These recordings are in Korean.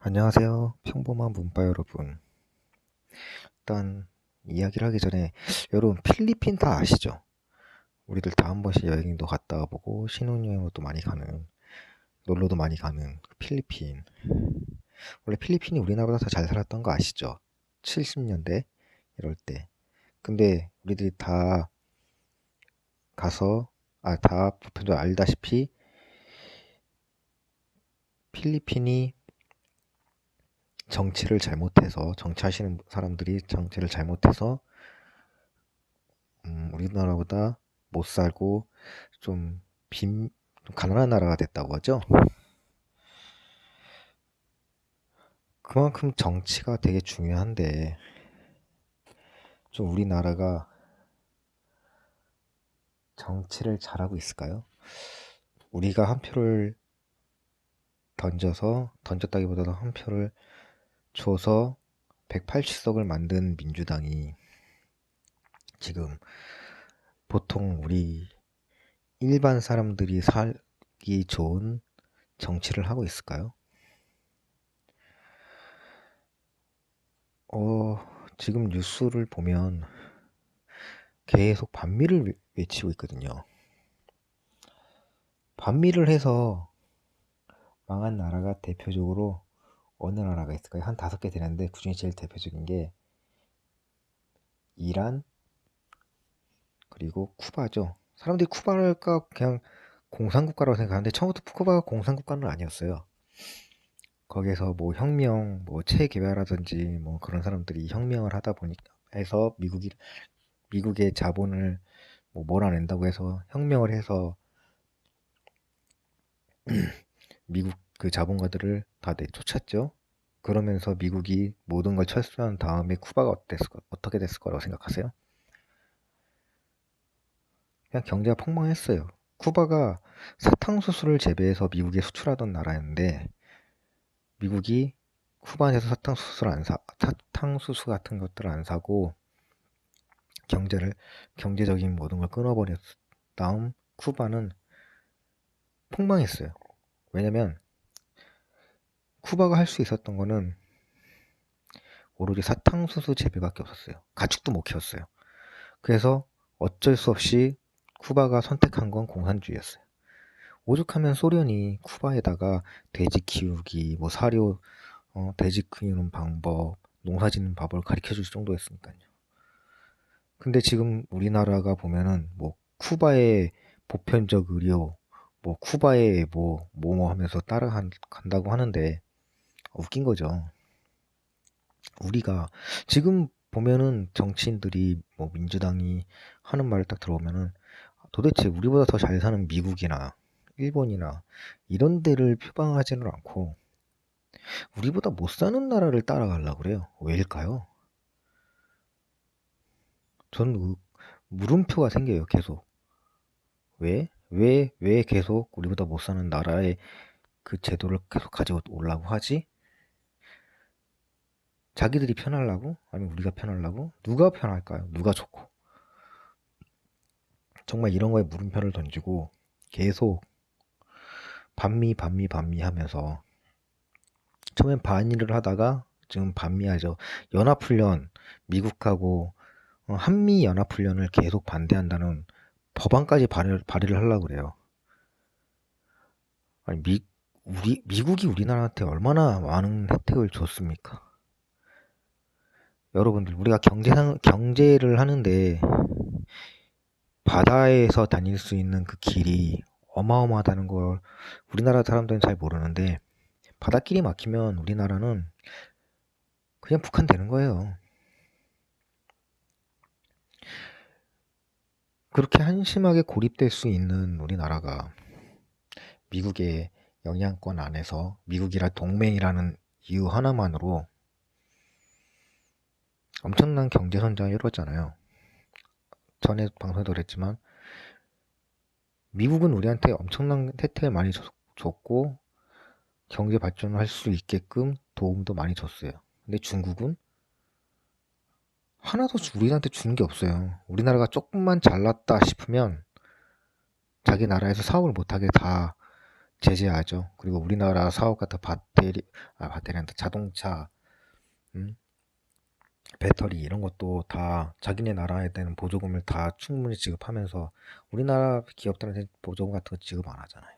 안녕하세요. 평범한 문파 여러분. 일단 이야기를 하기 전에 여러분 필리핀 다 아시죠? 우리들 다 한 번씩 여행도 갔다 와보고 신혼여행도 많이 가는 놀러도 많이 가는 그 필리핀. 원래 필리핀이 우리나라보다 더 잘 살았던 거 아시죠? 70년대 이럴 때. 근데 우리들이 다 가서 다 보편적으로 알다시피 필리핀이 정치하시는 사람들이 정치를 잘못해서 우리나라보다 못 살고 좀 좀 가난한 나라가 됐다고 하죠. 그만큼 정치가 되게 중요한데 좀 우리나라가 정치를 잘하고 있을까요? 우리가 한 표를 던졌다기보다도 한 표를 줘서 180석을 만든 민주당이 지금 보통 우리 일반 사람들이 살기 좋은 정치를 하고 있을까요? 지금 뉴스를 보면 계속 반미를 외치고 있거든요. 반미를 해서 망한 나라가 대표적으로 어느 나라가 있을까요? 한 5개 되는데 그중에 제일 대표적인 게 이란 그리고 쿠바죠. 사람들이 쿠바랄까 그냥 공산국가라고 생각하는데 처음부터 쿠바가 공산국가는 아니었어요. 거기에서 뭐 혁명, 뭐 체게바라든지 뭐 그런 사람들이 혁명을 하다 보니까 해서 미국의 자본을 뭐 몰아낸다고 해서 혁명을 해서 미국 그 자본가들을 다 내쫓았죠. 그러면서 미국이 모든 걸 철수한 다음에 쿠바가 어떻게 됐을 거라고 생각하세요? 그냥 경제가 폭망했어요. 쿠바가 사탕수수를 재배해서 미국에 수출하던 나라였는데 미국이 쿠바에서 사탕수수 같은 것들을 안 사고 경제적인 모든 걸 끊어버렸 다음 쿠바는 폭망했어요. 왜냐면 쿠바가 할 수 있었던 거는 오로지 사탕수수 재배밖에 없었어요. 가축도 못 키웠어요. 그래서 어쩔 수 없이 쿠바가 선택한 건 공산주의였어요. 오죽하면 소련이 쿠바에다가 돼지 키우기, 뭐 사료, 돼지 키우는 방법, 농사 짓는 방법을 가르쳐 줄 정도였으니까요. 근데 지금 우리나라가 보면은 뭐 쿠바의 보편적 의료, 뭐 쿠바의 뭐 하면서 따라간다고 하는데 웃긴 거죠. 우리가 지금 보면은 정치인들이 뭐 민주당이 하는 말을 딱 들어보면은 도대체 우리보다 더 잘 사는 미국이나 일본이나 이런 데를 표방하지는 않고 우리보다 못 사는 나라를 따라가려고 그래요. 왜일까요? 저는 물음표가 생겨요, 계속. 왜 계속 우리보다 못 사는 나라의 그 제도를 계속 가지고 오려고 하지? 자기들이 편하려고? 아니면 우리가 편하려고? 누가 편할까요? 누가 좋고? 정말 이런 거에 물음표를 던지고 계속 반미 하면서 처음엔 반일을 하다가 지금 반미하죠. 연합훈련, 미국하고 한미 연합훈련을 계속 반대한다는 법안까지 발의를 하려고 그래요. 아니, 미국이 우리나라한테 얼마나 많은 혜택을 줬습니까? 여러분들, 우리가 경제를 하는데 바다에서 다닐 수 있는 그 길이 어마어마하다는 걸 우리나라 사람들은 잘 모르는데 바닷길이 막히면 우리나라는 그냥 북한 되는 거예요. 그렇게 한심하게 고립될 수 있는 우리나라가 미국의 영향권 안에서 미국이라 동맹이라는 이유 하나만으로 엄청난 경제 성장을 이뤘잖아요. 전에 방송에도 그랬지만 미국은 우리한테 엄청난 혜택을 많이 줬고 경제 발전을 할 수 있게끔 도움도 많이 줬어요. 근데 중국은 하나도 우리한테 주는 게 없어요. 우리나라가 조금만 잘났다 싶으면 자기 나라에서 사업을 못하게 다 제재하죠. 그리고 우리나라 사업 같은 배터리한테 자동차, 음? 배터리 이런 것도 다 자기네 나라에 대한 보조금을 다 충분히 지급하면서 우리나라 기업들한테 보조금 같은 거 지급 안 하잖아요.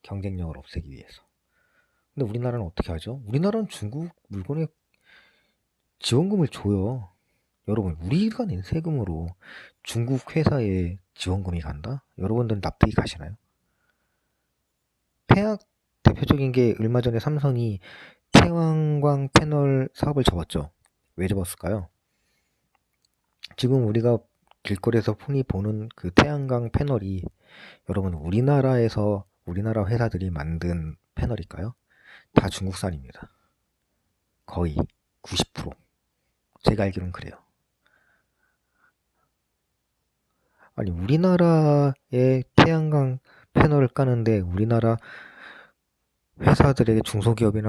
경쟁력을 없애기 위해서. 근데 우리나라는 어떻게 하죠? 우리나라는 중국 물건에 지원금을 줘요. 여러분, 우리가 낸 세금으로 중국 회사에 지원금이 간다? 여러분들 납득이 가시나요? 대표적인 게 얼마 전에 삼성이 태양광 패널 사업을 접었죠. 왜 접었을까요? 지금 우리가 길거리에서 흔히 보는 그 태양광 패널이 여러분 우리나라 회사들이 만든 패널일까요? 다 중국산입니다. 거의 90%. 제가 알기로는 그래요. 아니 우리나라에 태양광 패널을 까는데 우리나라 회사들에게 중소기업을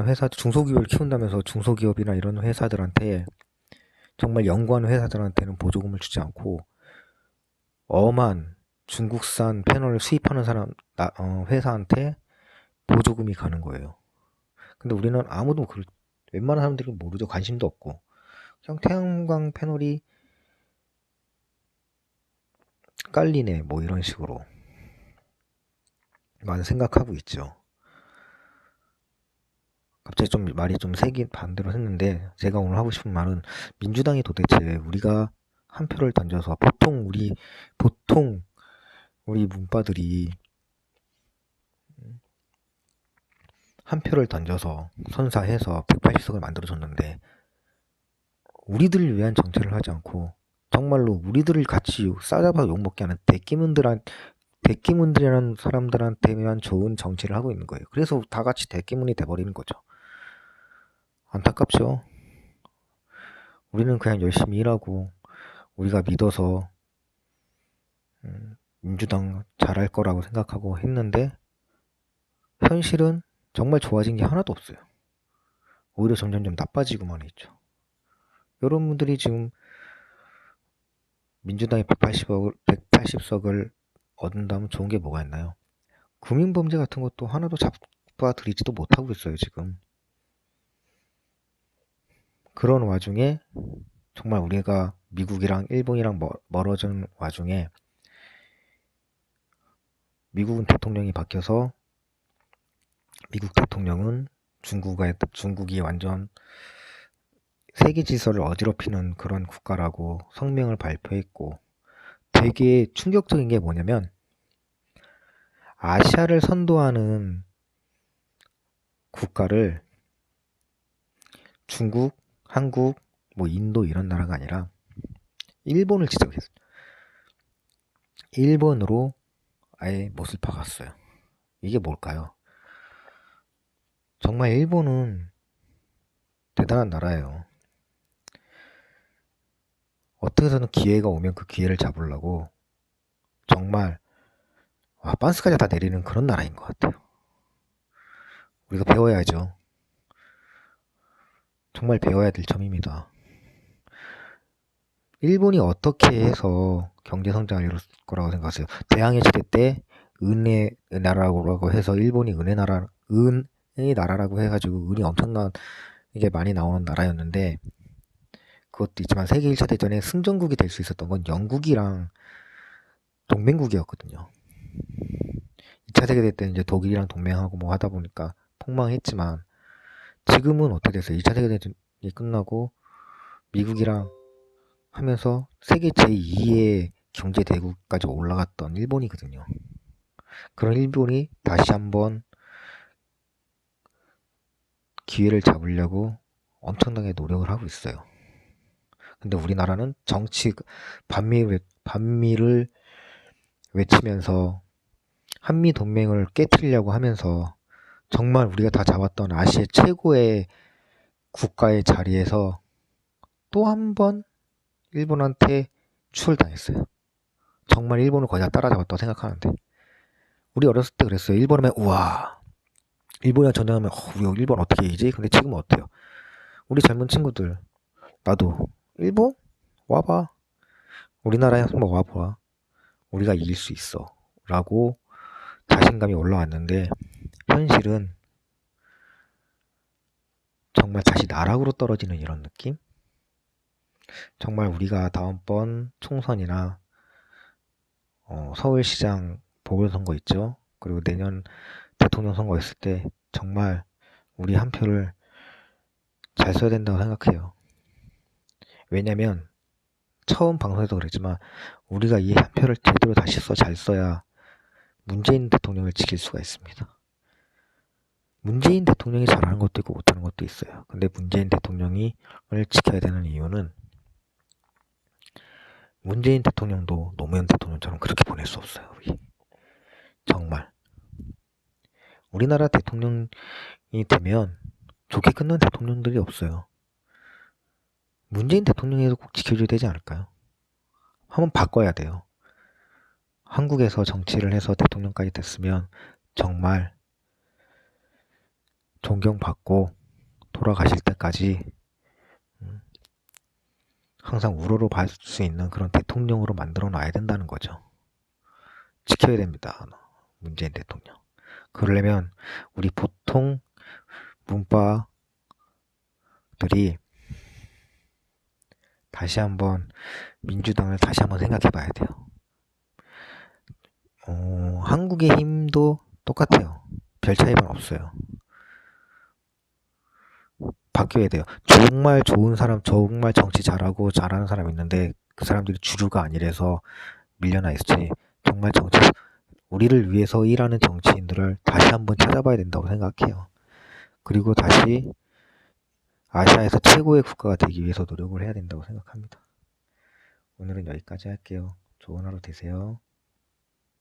키운다면서 중소기업이나 이런 회사들한테 정말 연구하는 회사들한테는 보조금을 주지 않고 엄한 중국산 패널을 수입하는 회사한테 보조금이 가는 거예요. 근데 우리는 웬만한 사람들이 모르죠. 관심도 없고. 그냥 태양광 패널이 깔리네. 뭐 이런 식으로 많이 생각하고 있죠. 갑자기 좀 말이 좀 세긴 반대로 했는데 제가 오늘 하고 싶은 말은 민주당이 도대체 우리가 한 표를 던져서 보통 우리 문바들이 한 표를 던져서 선사해서 180석을 만들어줬는데 우리들을 위한 정책을 하지 않고 정말로 우리들을 같이 싸잡아 욕먹게 하는 대끼문들이라는 사람들한테만 좋은 정치를 하고 있는 거예요. 그래서 다 같이 대끼문이 돼버리는 거죠. 안타깝죠. 우리는 그냥 열심히 일하고 우리가 믿어서 민주당 잘할 거라고 생각하고 했는데 현실은 정말 좋아진 게 하나도 없어요. 오히려 점점점 나빠지고만 있죠. 여러분들이 지금 민주당이 180석을 얻은다면 좋은 게 뭐가 있나요? 금융범죄 같은 것도 하나도 잡아들이지도 못하고 있어요, 지금. 그런 와중에 정말 우리가 미국이랑 일본이랑 멀어진 와중에 미국은 대통령이 바뀌어서 미국 대통령은 중국이 완전 세계 질서를 어지럽히는 그런 국가라고 성명을 발표했고 되게 충격적인 게 뭐냐면 아시아를 선도하는 국가를 중국, 한국, 뭐 인도 이런 나라가 아니라 일본을 지적했어요. 일본으로 아예 못을 박았어요. 이게 뭘까요? 정말 일본은 대단한 나라예요. 어떻게 해서든 기회가 오면 그 기회를 잡으려고 정말 빤스까지 다 내리는 그런 나라인 것 같아요. 우리가 배워야죠. 정말 배워야 될 점입니다. 일본이 어떻게 해서 경제 성장을 이룰 거라고 생각하세요? 대항해 시대 때 은의 나라라고 해서 일본이 은의 나라라고 해가지고 은이 엄청난 이게 많이 나오는 나라였는데 그것도 있지만 세계 1차 대전에 승전국이 될 수 있었던 건 영국이랑 동맹국이었거든요. 2차 세계대전 때 이제 독일이랑 동맹하고 뭐 하다 보니까 폭망했지만 지금은 어떻게 됐어요? 2차 세계대전이 끝나고 미국이랑 하면서 세계 제2의 경제 대국까지 올라갔던 일본이거든요. 그런 일본이 다시 한번 기회를 잡으려고 엄청나게 노력을 하고 있어요. 근데 우리나라는 반미를 외치면서 한미 동맹을 깨뜨리려고 하면서 정말 우리가 다 잡았던 아시아 최고의 국가의 자리에서 또 한 번 일본한테 추월당했어요. 정말 일본을 거의 다 따라잡았다고 생각하는데 우리 어렸을 때 그랬어요. 일본 하면 우와 일본이랑 전쟁하면 우리 일본 어떻게 이기지? 근데 지금은 어때요? 우리 젊은 친구들 나도 일본? 와봐. 우리나라에 한번 와봐. 우리가 이길 수 있어. 라고 자신감이 올라왔는데 현실은 정말 다시 나락으로 떨어지는 이런 느낌? 정말 우리가 다음번 총선이나 서울시장 보궐선거 있죠? 그리고 내년 대통령 선거 있을 때 정말 우리 한 표를 잘 써야 된다고 생각해요. 왜냐면 처음 방송에서 그랬지만 우리가 이 한 표를 제대로 다시 잘 써야 문재인 대통령을 지킬 수가 있습니다. 문재인 대통령이 잘하는 것도 있고 못하는 것도 있어요. 근데 문재인 대통령을 지켜야 되는 이유는 문재인 대통령도 노무현 대통령처럼 그렇게 보낼 수 없어요. 우리. 정말 우리나라 대통령이 되면 좋게 끝난 대통령들이 없어요. 문재인 대통령에도 꼭 지켜줘야 되지 않을까요? 한번 바꿔야 돼요. 한국에서 정치를 해서 대통령까지 됐으면 정말 존경받고 돌아가실 때까지 항상 우러러 볼 수 있는 그런 대통령으로 만들어 놔야 된다는 거죠. 지켜야 됩니다. 문재인 대통령. 그러려면 우리 보통 문파들이 다시 한번 민주당을 다시 한번 생각해 봐야 돼요. 한국의 힘도 똑같아요. 별 차이만 없어요. 바뀌어야 돼요. 정말 좋은 사람, 정말 정치 잘하고 잘하는 사람 있는데 그 사람들이 주류가 아니라서 밀려나 있지. 정말 우리를 위해서 일하는 정치인들을 다시 한번 찾아봐야 된다고 생각해요. 그리고 다시 아시아에서 최고의 국가가 되기 위해서 노력을 해야 된다고 생각합니다. 오늘은 여기까지 할게요. 좋은 하루 되세요.